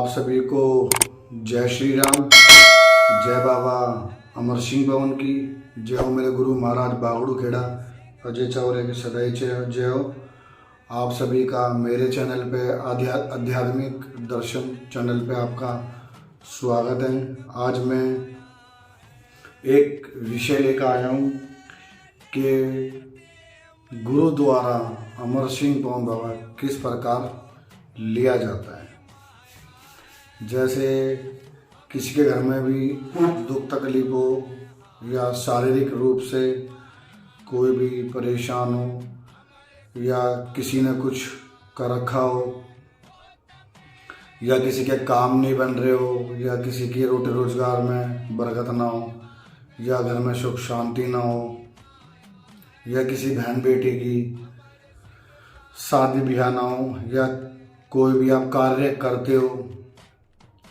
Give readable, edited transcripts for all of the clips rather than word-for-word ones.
आप सभी को जय श्री राम, जय बाबा अमर सिंह भवन की जय हो। मेरे गुरु महाराज बागड़ू खेड़ा अजय चौरे की सदैव जय हो। आप सभी का मेरे चैनल पे आध्यात्मिक दर्शन चैनल पे आपका स्वागत है। आज मैं एक विषय लेकर आया हूँ कि गुरु द्वारा अमर सिंह भवन बाबा किस प्रकार लिया जाता है। जैसे किसी के घर में भी दुख तकलीफ हो या शारीरिक रूप से कोई भी परेशान हो या किसी ने कुछ कर रखा हो या किसी के काम नहीं बन रहे हो या किसी की रोटी रोजगार में बरकत ना हो या घर में सुख शांति ना हो या किसी बहन बेटी की शादी ब्याह ना हो या कोई भी आप कार्य करते हो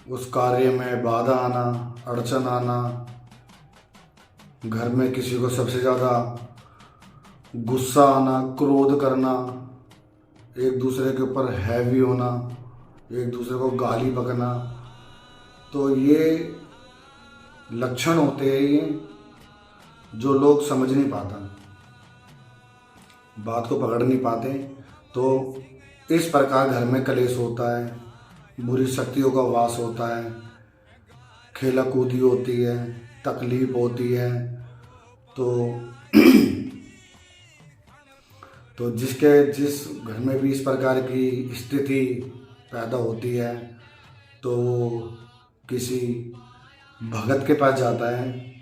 उस कार्य में बाधा आना, अड़चन आना, घर में किसी को सबसे ज़्यादा गुस्सा आना, क्रोध करना, एक दूसरे के ऊपर हैवी होना, एक दूसरे को गाली बकना, तो ये लक्षण होते हैं ये जो लोग समझ नहीं पाता, बात को पकड़ नहीं पाते। तो इस प्रकार घर में कलेश होता है, बुरी शक्तियों का वास होता है, खेला कूदी होती है, तकलीफ होती है। तो जिस घर में भी इस प्रकार की स्थिति पैदा होती है तो किसी भगत के पास जाता है,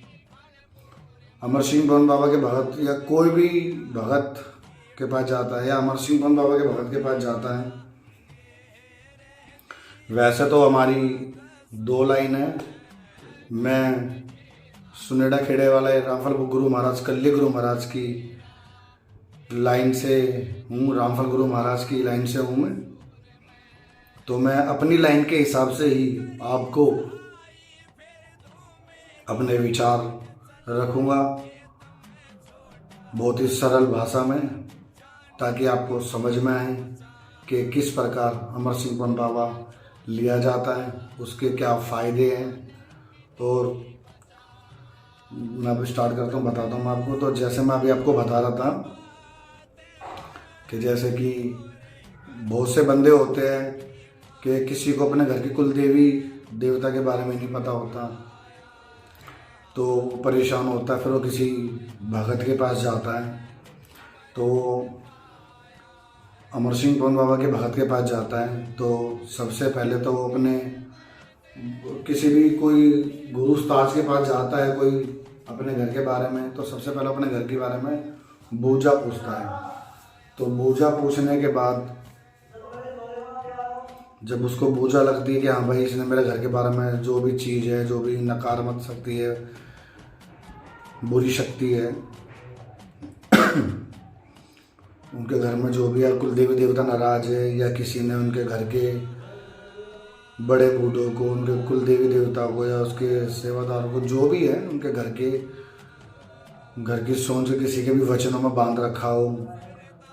अमर सिंह भवन बाबा के भगत या कोई भी भगत के पास जाता है या अमर सिंह भवन बाबा के भगत के पास जाता है। वैसे तो हमारी दो लाइन है, मैं सुनेड़ा खेड़े वाले रामफल गुरु महाराज कल्ली गुरु महाराज की लाइन से हूँ, रामफल गुरु महाराज की लाइन से हूँ मैं। तो मैं अपनी लाइन के हिसाब से ही आपको अपने विचार रखूँगा बहुत ही सरल भाषा में, ताकि आपको समझ में आए कि किस प्रकार अमर सिंह भवन बाबा लिया जाता है, उसके क्या फ़ायदे हैं। और मैं अभी स्टार्ट करता हूँ, बताता हूँ आपको। तो जैसे मैं अभी आपको बता रहा था कि जैसे कि बहुत से बंदे होते हैं कि किसी को अपने घर की कुल देवी देवता के बारे में नहीं पता होता, तो वो परेशान होता है, फिर वो किसी भगत के पास जाता है। तो अमर सिंह भवन बाबा के भगत के पास जाता है तो सबसे पहले तो वो अपने किसी भी कोई गुरु उस्ताद के पास जाता है कोई अपने घर के बारे में, तो सबसे पहले अपने घर के बारे में बूझा पूछता है। तो बूझा पूछने के बाद जब उसको बूझा लगती है कि हाँ भाई इसने मेरे घर के बारे में जो भी चीज़ है, जो भी नकारात्मक शक्ति है, बुरी शक्ति है, उनके घर में जो भी है कुल देवी देवता नाराज है या किसी ने उनके घर के बड़े बूढ़ों को, उनके कुल देवी देवता को या उसके सेवादारों को, जो भी है उनके घर की सोच किसी के भी वचनों में बांध रखा हो,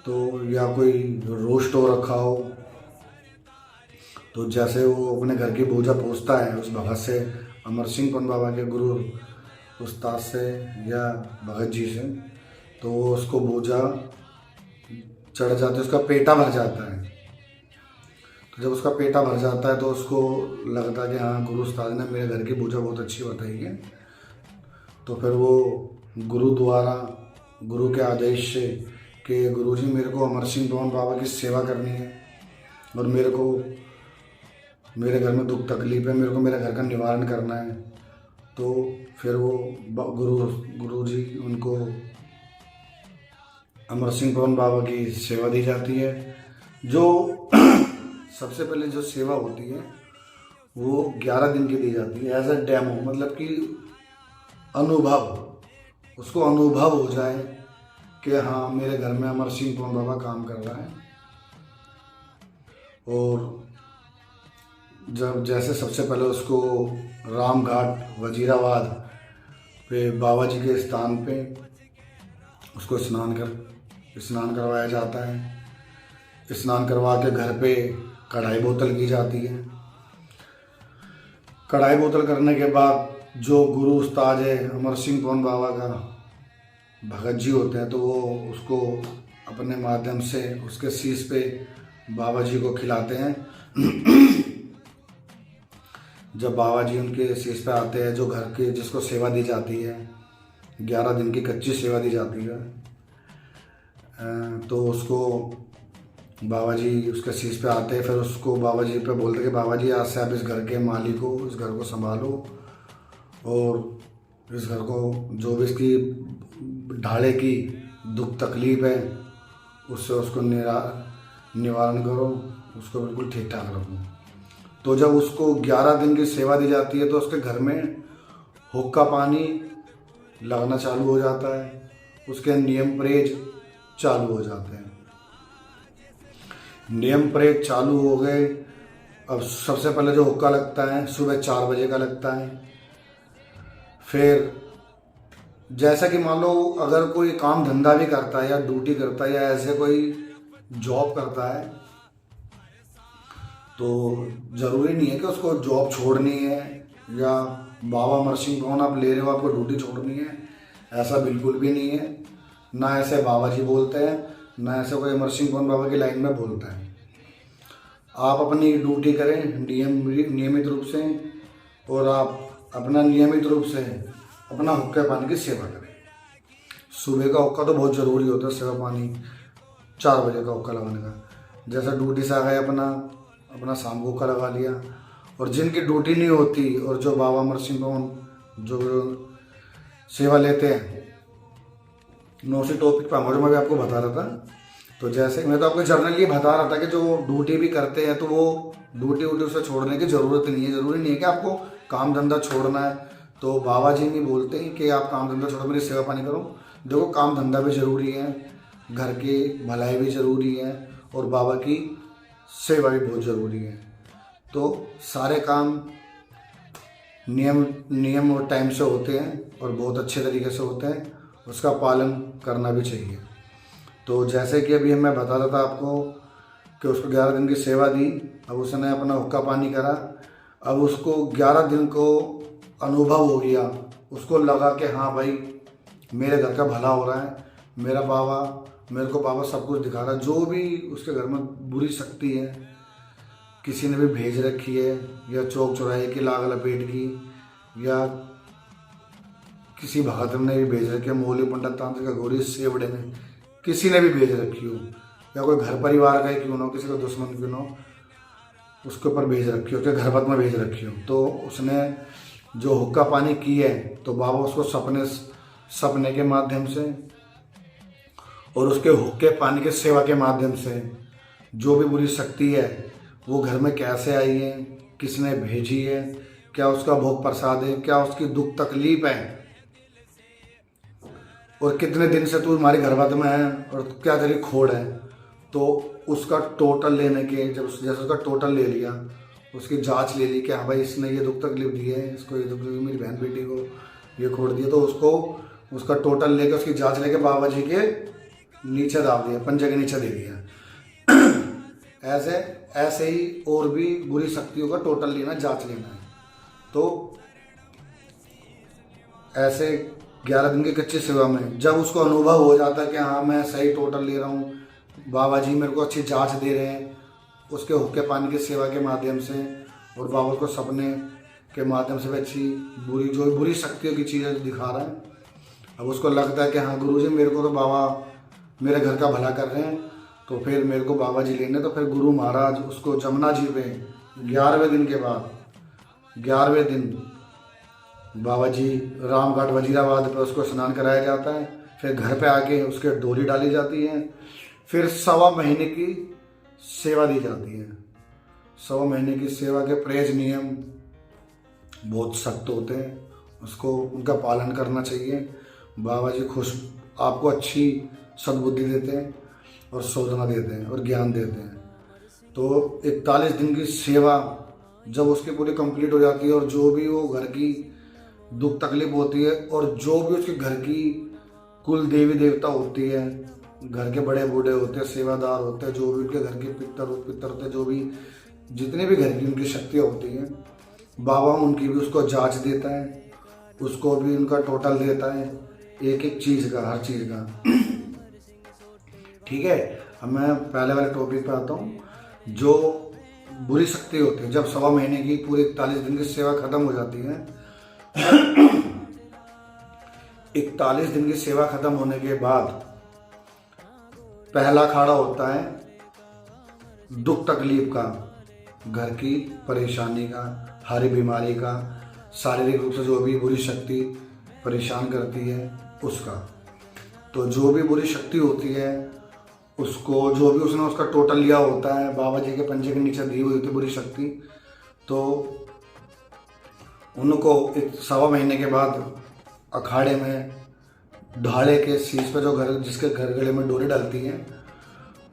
तो या कोई रोस्ट हो रखा हो, तो जैसे वो अपने घर की पूजा पूछता है उस भगत से, अमर सिंह भवन बाबा के गुरु उस्ताद से या भगत जी से, तो वो उसको पूजा चढ़ जाता है, उसका पेटा भर जाता है। तो जब उसका पेटा भर जाता है तो उसको लगता है कि हाँ गुरु उस्ताद ने मेरे घर की पूजा बहुत अच्छी बताई है। तो फिर वो गुरु द्वारा, गुरु के आदेश से कि गुरुजी मेरे को अमर सिंह भवन बाबा की सेवा करनी है और मेरे को मेरे घर में दुख तकलीफ है, मेरे को मेरे घर का निवारण करना है, तो फिर वो गुरुजी उनको अमर सिंह भवन बाबा की सेवा दी जाती है। जो सबसे पहले जो सेवा होती है वो 11 दिन की दी जाती है एज अ डेमो, मतलब कि अनुभव, उसको अनुभव हो जाए कि हाँ मेरे घर में अमर सिंह भवन बाबा काम कर रहा है। और जब जैसे सबसे पहले उसको रामघाट वजीराबाद पे बाबा जी के स्थान पे उसको स्नान करवाया जाता है। स्नान करवा के घर पे कढ़ाई बोतल की जाती है। कढ़ाई बोतल करने के बाद जो गुरु उस्ताद है अमर सिंह पवन बाबा का भगत जी होते हैं, तो वो उसको अपने माध्यम से उसके शीश पे बाबा जी को खिलाते हैं। जब बाबा जी उनके शीश पे आते हैं, जो घर के जिसको सेवा दी जाती है, 11 दिन की कच्ची सेवा दी जाती है, तो उसको बाबा जी उसके शीश पे आते हैं। फिर उसको बाबा जी पे बोलते हैं कि बाबा जी आज से आप इस घर के मालिक हो, इस घर को संभालो और इस घर को जो भी इसकी ढाले की दुख तकलीफ है उससे उसको निवारण करो, उसको बिल्कुल ठीक ठाक रखो। तो जब उसको 11 दिन की सेवा दी जाती है तो उसके घर में हुक्का पानी लगना चालू हो जाता है, उसके नियम परहेज चालू हो जाते हैं। नियम परहेज चालू हो गए। अब सबसे पहले जो हुक्का लगता है सुबह 4 बजे का लगता है। फिर जैसा कि मान लो अगर कोई काम धंधा भी करता है या ड्यूटी करता है या ऐसे कोई जॉब करता है, तो ज़रूरी नहीं है कि उसको जॉब छोड़नी है या बाबा अमर सिंह पवन आप ले रहे हो आपको ड्यूटी छोड़नी है, ऐसा बिल्कुल भी नहीं है। ना ऐसे बाबा जी बोलते हैं, ना ऐसे कोई अमर सिंह पवन बाबा की लाइन में बोलता है। आप अपनी ड्यूटी करें नियमित रूप से और आप अपना नियमित रूप से अपना हुक्का पानी की सेवा करें। सुबह का हुक्का तो बहुत ज़रूरी होता है, सेवा पानी 4 बजे का हुक्का लगाने का। जैसा ड्यूटी से आ गए अपना शाम को हुक्का लगा लिया। और जिनकी ड्यूटी नहीं होती और जो बाबा अमर सिंह पवन जो सेवा लेते हैं, मैं उसी टॉपिक पर मैं भी आपको बता रहा था। तो जैसे मैं तो आपको जर्नली बता रहा था कि जो ड्यूटी भी करते हैं तो वो ड्यूटी उसे छोड़ने की ज़रूरत नहीं है। ज़रूरी नहीं है कि आपको काम धंधा छोड़ना है। तो बाबा जी नहीं बोलते हैं कि आप काम धंधा छोड़ो, मेरी सेवा पानी करो। देखो काम धंधा भी ज़रूरी है, घर की भलाई भी ज़रूरी है और बाबा की सेवा भी बहुत ज़रूरी है। तो सारे काम नियम और टाइम से होते हैं और बहुत अच्छे तरीके से होते हैं, उसका पालन करना भी चाहिए। तो जैसे कि अभी मैं बता रहा था आपको कि उसको 11 दिन की सेवा दी, अब उसने अपना हुक्का पानी करा। अब उसको 11 दिन को अनुभव हो गया, उसको लगा कि हाँ भाई मेरे घर का भला हो रहा है, मेरे को बाबा सब कुछ दिखा रहा है। जो भी उसके घर में बुरी शक्ति है, किसी ने भी भेज रखी है या चौक चौराहे की लाग लपेट की या किसी भगत ने भी भेज रखी है, मोहली पंडित तांत्रिक अघोरी सेवड़े में किसी ने भी भेज रखी हो या कोई घर परिवार का ही क्यों ना हो, किसी का दुश्मन क्यों ना हो, उसके ऊपर भेज रखी हो, उसके घर पत में भेज रखी हो, तो उसने जो हुक्का पानी की है तो बाबा उसको सपने के माध्यम से और उसके हुक्के पानी के सेवा के माध्यम से जो भी बुरी शक्ति है वो घर में कैसे आई है, किसने भेजी है, क्या उसका भोग प्रसाद है, क्या उसकी दुख तकलीफ है और कितने दिन से तू हमारी घरवात में है और क्या तेरी खोड़ है, तो उसका टोटल लेने के जैसे उसका टोटल ले लिया, उसकी जांच ले ली कि हाँ भाई इसने ये दुख तकलीफ दी है, इसको ये दुख तकलीफ, मेरी बहन बेटी को ये खोड़ दिया, तो उसको उसका टोटल लेके उसकी जांच लेके बाबा जी के नीचे डाल दिया, पंजे के नीचे दे दिया। ऐसे ही और भी बुरी शक्तियों का टोटल लेना, जांच लेना है। तो ऐसे 11 दिन की कच्ची सेवा में जब उसको अनुभव हो जाता है कि हाँ मैं सही टोटल ले रहा हूँ, बाबा जी मेरे को अच्छी जांच दे रहे हैं उसके हुक्के पानी की सेवा के माध्यम से और बाबा को सपने के माध्यम से भी अच्छी बुरी शक्तियों की चीज़ें दिखा रहा है। अब उसको लगता है कि हाँ गुरुजी मेरे को तो बाबा मेरे घर का भला कर रहे हैं, तो फिर मेरे को बाबा जी लेने। तो फिर गुरु महाराज उसको जमुना जी पे 11वें दिन के बाद 11वें दिन बाबा जी रामघाट वजीराबाद पे उसको स्नान कराया जाता है। फिर घर पे आके उसके डोली डाली जाती है। फिर 1.25 महीने की सेवा दी जाती है। 1.25 महीने की सेवा के परहेज नियम बहुत सख्त होते हैं, उसको उनका पालन करना चाहिए। बाबा जी आपको अच्छी सद्बुद्धि देते हैं और शोधना देते हैं और ज्ञान देते हैं। तो 41 दिन की सेवा जब उसकी पूरी कंप्लीट हो जाती है और जो भी वो घर की दुख तकलीफ होती है और जो भी उसके घर की कुल देवी देवता होती है, घर के बड़े बूढ़े होते हैं, सेवादार होते हैं, जो भी उनके घर के पितर होते हैं, जो भी जितने भी घर की उनकी शक्तियाँ होती हैं, बाबा उनकी भी उसको जांच देता है, उसको भी उनका टोटल देता है, एक एक चीज़ का, हर चीज़ का। ठीक है। अब मैं पहले वाले टॉपिक पे आता हूँ। जो बुरी शक्ति होती है, जब 1.25 महीने की पूरी 41 दिन की सेवा खत्म हो जाती है, 41 दिन की सेवा खत्म होने के बाद पहला अखाड़ा होता है दुख तकलीफ का, घर की परेशानी का, हर बीमारी का, शारीरिक रूप से जो भी बुरी शक्ति परेशान करती है उसका। तो जो भी बुरी शक्ति होती है उसको, जो भी उसने उसका टोटल लिया होता है, बाबा जी के पंजे के नीचे दी हुई होती है बुरी शक्ति, तो उनको 1.25 महीने के बाद अखाड़े में ढाले के शीश पे, जो घर जिसके घर गले में डोरी डालती है,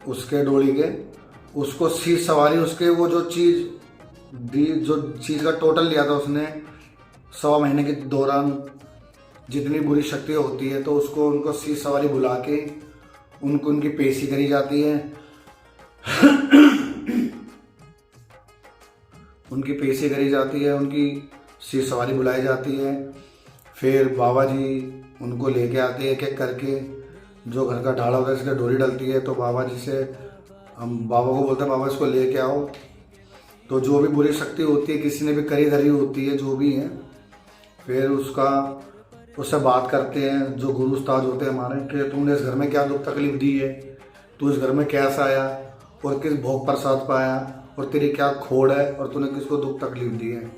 उसके डोरी के उसको शीश सवारी, उसके वो जो चीज़ दी, जो चीज़ का टोटल लिया था उसने 1.25 महीने के दौरान, जितनी बुरी शक्ति होती है, तो उसको उनको शीश सवारी बुला के उनको उनकी पेशी करी जाती है। उनकी पेशी करी जाती है, उनकी शीश सवारी बुलाई जाती है। फिर बाबा जी उनको लेके आते हैं एक एक करके, जो घर का ढाला होता है इसके डोरी डलती है, तो बाबा जी से हम बाबा को बोलते हैं बाबा इसको लेके आओ। तो जो भी बुरी शक्ति होती है, किसी ने भी करी धरी होती है, जो भी है, फिर उससे बात करते हैं जो गुरु उस्ताद होते हैं हमारे, कि तुमने इस घर में क्या दुख तकलीफ दी है, तू इस घर में कैसा आया और किस भोग प्रसाद पाया, और तेरी क्या खोड़ है, और तूने किसको दुख तकलीफ दी है।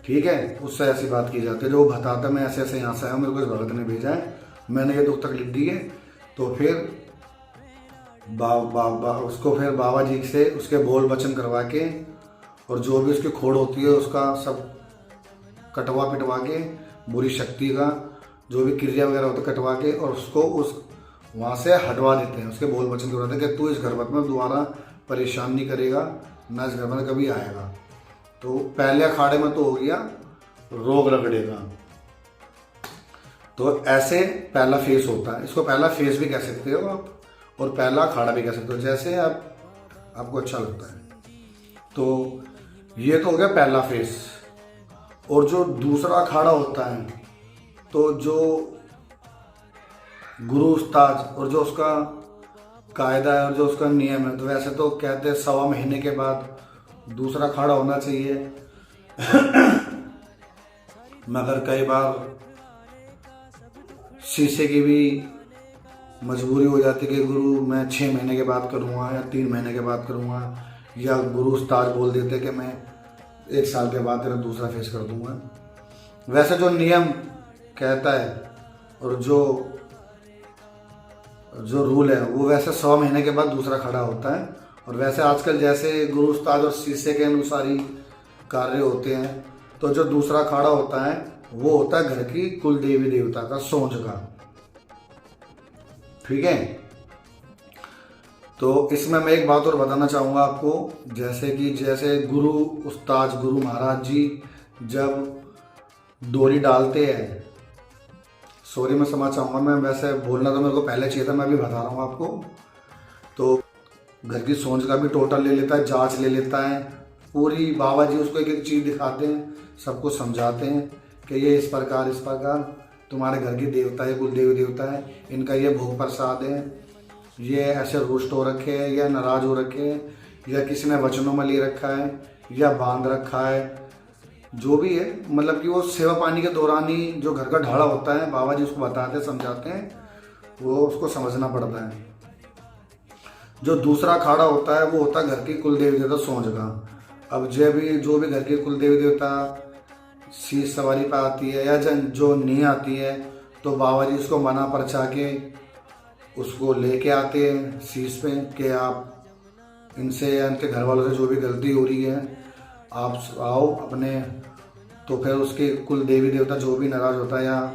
ठीक है, उससे ऐसी बात की जाती है। जो वो बताता, मैं ऐसे ऐसे यहाँ से आया, मेरे को इस भगत ने भेजा है, मैंने ये दुख तकलीफ दी है। तो फिर उसको फिर बाबा जी से उसके बोल वचन करवा के, और जो भी उसकी खोड़ होती है उसका सब कटवा पिटवा के, बुरी शक्ति का जो भी क्रिया वगैरह होता है कटवा के, और उसको उस वहाँ से हटवा देते हैं। उसके बोल वचन करवाते हैं कि तू इस घर में दोबारा परेशान नहीं करेगा, ना इस घर में कभी आएगा। तो पहले अखाड़े में तो हो गया रोग रगड़े का। तो ऐसे पहला फेस होता है, इसको पहला फेस भी कह सकते हो आप, और पहला अखाड़ा भी कह सकते हो, जैसे आपको अच्छा लगता है। तो ये तो हो गया पहला फेस। और जो दूसरा अखाड़ा होता है, तो जो गुरु उस्ताद और जो उसका कायदा है और जो उसका नियम है, तो वैसे तो कहते हैं 1.25 महीने के बाद दूसरा अखाड़ा होना चाहिए। मगर कई बार शीशे की भी मजबूरी हो जाती है कि गुरु मैं 6 महीने के बाद करूँगा या 3 महीने के बाद करूँगा, या गुरु उस्ताद बोल देते कि मैं 1 साल के बाद तेरा दूसरा फेस कर दूंगा। वैसे जो नियम कहता है और जो रूल है वो वैसे 100 महीने के बाद दूसरा खड़ा होता है। और वैसे आजकल जैसे गुरु उस्ताद और शीशे के अनुसार ही कार्य होते हैं, तो जो दूसरा अखाड़ा होता है वो होता है घर की कुल देवी देवता का, सोंझ का। ठीक है। तो इसमें मैं एक बात और बताना चाहूँगा आपको, जैसे गुरु उस्ताद गुरु महाराज जी जब डोरी डालते हैं, सॉरी मैं क्षमा चाहूँगा, मैं वैसे बोलना तो मेरे को पहले चाहिए था, मैं भी बता रहा हूँ आपको। तो घर की सोंझ का भी टोटल ले लेता है, जांच ले लेता है पूरी। बाबा जी उसको एक एक चीज़ दिखाते हैं, सबको समझाते हैं कि ये इस प्रकार तुम्हारे घर की देवता है, कुल देवी देवता है, इनका ये भोग प्रसाद है, ये ऐसे रुष्ट हो रखे हैं या नाराज हो रखे हैं, या किसी ने वचनों में ले रखा है या बांध रखा है, जो भी है, मतलब कि वो सेवा पानी के दौरान ही जो घर का ढाड़ा होता है, बाबा जी उसको बताते समझाते हैं, वो उसको समझना पड़ता है। जो दूसरा अखाड़ा होता है वो होता है घर की कुल देवी देवता सोंझ का। अब जो भी घर की कुल देवी देवता शीश सवारी पर आती है या जो नहीं आती है, तो बाबा जी उसको मना परचा के उसको लेके आते हैं शीश पे कि आप इनसे या इनके घर वालों से जो भी गलती हो रही है आप आओ अपने। तो फिर उसके कुल देवी देवता जो भी नाराज होता है या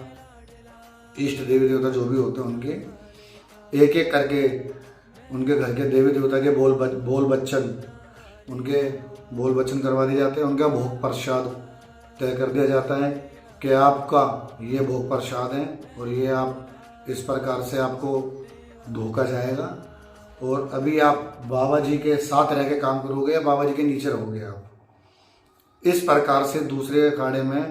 इष्ट देवी देवता जो भी होते हैं, उनके एक एक करके उनके घर के देवी देवता के उनके बोल बच्चन करवा दिए जाते हैं। उनका भोग प्रसाद तय कर दिया जाता है कि आपका ये भोग प्रसाद है और ये आप इस प्रकार से आपको धोखा जाएगा, और अभी आप बाबा जी के साथ रह के काम करोगे या बाबा जी के नीचे रहोगे आप, इस प्रकार से दूसरे अखाड़े में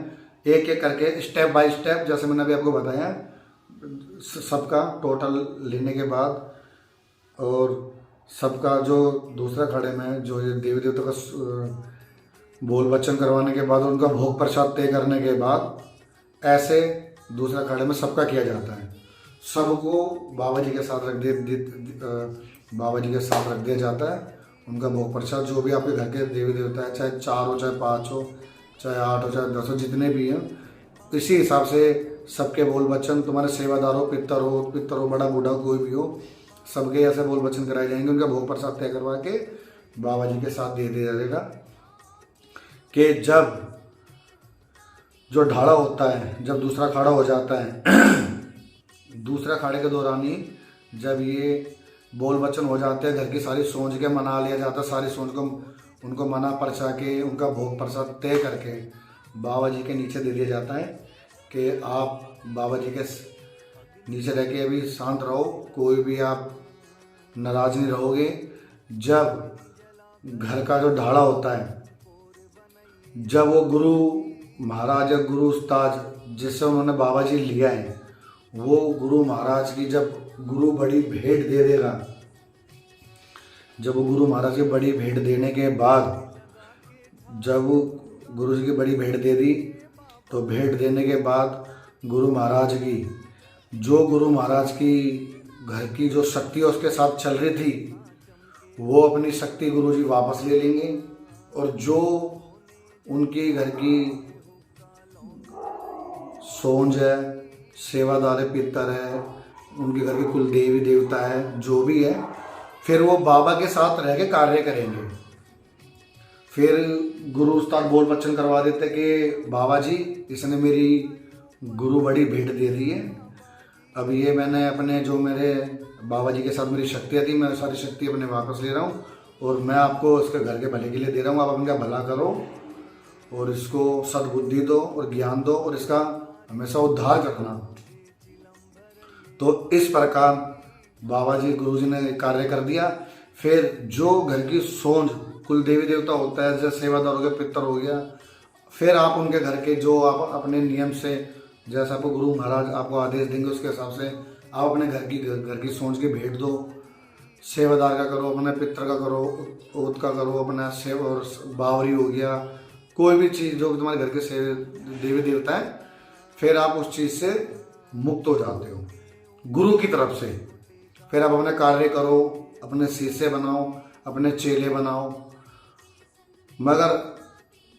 एक एक करके स्टेप बाय स्टेप, जैसे मैंने अभी आपको बताया, सबका टोटल लेने के बाद और सबका जो दूसरा अखाड़े में जो ये देवी देवता का बोल बच्चन करवाने के बाद, उनका भोग प्रसाद तय करने के बाद, ऐसे दूसरा अखाड़े में सबका किया जाता है। सबको बाबा जी के साथ बाबा जी के साथ रख दिया जाता है। उनका भोग प्रसाद जो भी आपके घर के देवी देवता है, चाहे 4 हो, चाहे 5 हो, चाहे 8 हो, चाहे 10 हो, जितने भी हैं, इसी हिसाब से सबके बोल बच्चन, तुम्हारे सेवादार हो, पितर हो, बड़ा बूढ़ा कोई भी हो, सबके ऐसे बोल बच्चन कराए जाएंगे। उनका भोग प्रसाद तय करवा के बाबा जी के साथ दे दिया जाएगा कि जब जो ढाड़ा होता है, जब दूसरा खाड़ा हो जाता है दूसरा खाड़े के दौरान ही जब ये बोल बच्चन हो जाते हैं, घर की सारी सोच के मना लिया जाता है, सारी सोच को उनको मना परचा के उनका भोग प्रसाद तय करके बाबा जी के नीचे दे दिया जाता है कि आप बाबा जी के नीचे रह के अभी शांत रहो, कोई भी आप नाराज नहीं रहोगे। जब घर का जो ढाड़ा होता है, जब वो गुरु महाराज या गुरु उस्ताद जिससे उन्होंने बाबा जी लिया है, वो गुरु महाराज की जब गुरु बड़ी भेंट दे देगा, जब वो गुरु महाराज की बड़ी भेंट देने के बाद, जब वो गुरु जी की बड़ी भेंट दे दी, तो भेंट देने के बाद गुरु महाराज की जो गुरु महाराज की घर की जो शक्ति उसके साथ चल रही थी, वो अपनी शक्ति गुरु जी वापस ले लेंगे। और जो उनकी घर की सोंज है, सेवादार है, पितर है, उनके घर के कुल देवी देवता है, जो भी है, फिर वो बाबा के साथ रह के कार्य करेंगे। फिर गुरु उस्ताद बोल बच्चन करवा देते कि बाबा जी, इसने मेरी गुरु बड़ी भेंट दे दी है, अब ये मैंने अपने जो मेरे बाबा जी के साथ मेरी शक्तियाँ थी, मैं सारी शक्ति अपने वापस ले रहा हूँ और मैं आपको इसके घर के भले के लिए दे रहा हूँ। आप इनका भला करो और इसको सद्बुद्धि दो और ज्ञान दो और इसका हमेशा उद्धार करना। तो इस प्रकार बाबा जी गुरु जी ने कार्य कर दिया। फिर जो घर की सोच कुल देवी देवता होता है, जैसे सेवादार हो गया, पितर हो गया, फिर आप उनके घर के जो आप अपने नियम से, जैसा आपको गुरु महाराज आपको आदेश देंगे, उसके हिसाब से आप अपने घर की सोच की भेंट दो। सेवादार का करो, अपने पितर का करो, ओत का करो, अपना सेव और बावरी हो गया, कोई भी चीज़ जो तुम्हारे घर के देवी देवता है, फिर आप उस चीज़ से मुक्त हो जाते हो गुरु की तरफ से। फिर आप अपने कार्य करो, अपने शिष्य बनाओ, अपने चेले बनाओ, मगर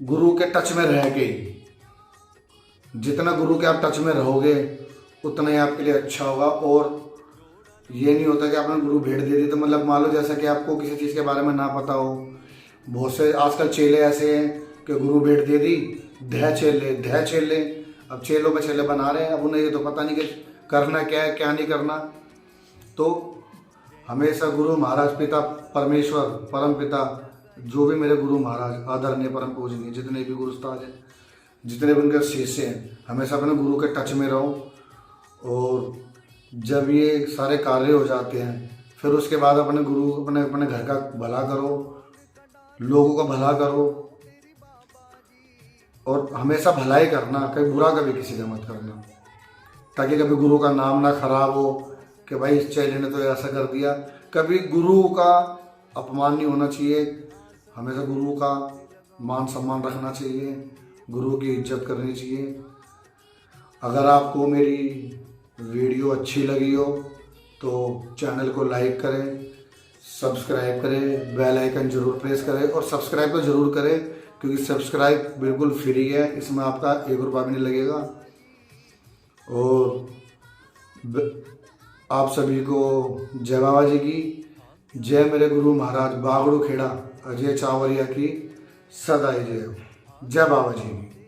गुरु के टच में रह के, जितना गुरु के आप टच में रहोगे उतना ही आपके लिए अच्छा होगा। और ये नहीं होता कि आपने गुरु भेंट दे दी तो मतलब मान लो जैसा कि आपको किसी चीज़ के बारे में ना पता हो। बहुत से आजकल चेले ऐसे हैं कि गुरु भेंट दे दी, ढह चेले, अब चेलों पे चेले बना रहे हैं, अब उन्हें ये तो पता नहीं कि करना क्या है क्या नहीं करना। तो हमेशा गुरु महाराज, पिता परमेश्वर, परम पिता, जो भी मेरे गुरु महाराज आदरणीय परम पूजनीय, जितने भी गुरु उस्ताद हैं, जितने भी उनके शिष्य हैं, हमेशा अपने गुरु के टच में रहो। और जब ये सारे कार्य हो जाते हैं, फिर उसके बाद अपने गुरु अपने घर का भला करो, लोगों का भला करो, और हमेशा भलाई करना, कभी बुरा कभी किसी का मत करना, ताकि कभी गुरु का नाम ना खराब हो कि भाई इस चेले ने तो ऐसा कर दिया। कभी गुरु का अपमान नहीं होना चाहिए, हमेशा गुरु का मान सम्मान रखना चाहिए, गुरु की इज्जत करनी चाहिए। अगर आपको मेरी वीडियो अच्छी लगी हो तो चैनल को लाइक करें, सब्सक्राइब करें, बेल आइकन जरूर प्रेस करें, और सब्सक्राइब तो ज़रूर करें क्योंकि सब्सक्राइब बिल्कुल फ्री है, इसमें आपका 1 रुपया भी नहीं लगेगा। और आप सभी को जय बाबा जी की, जय मेरे गुरु महाराज बागड़ू खेड़ा अजय चावरिया की सदा जय। जय बाबा जी की।